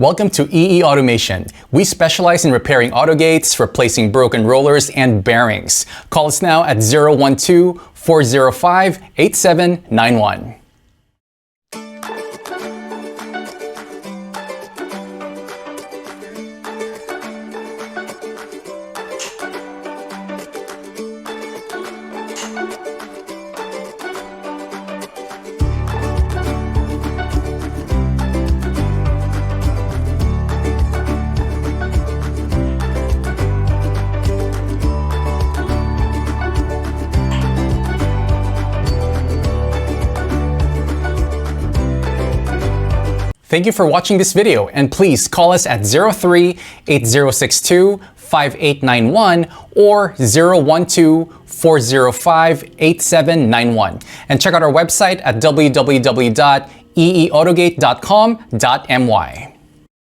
Welcome to EE Automation. We specialize in repairing autogates, replacing broken rollers, and bearings. Call us now at 012-405-8791. Thank you for watching this video, and please call us at 03-8062-5891 or 012-405-8791, and check out our website at www.eeautogate.com.my.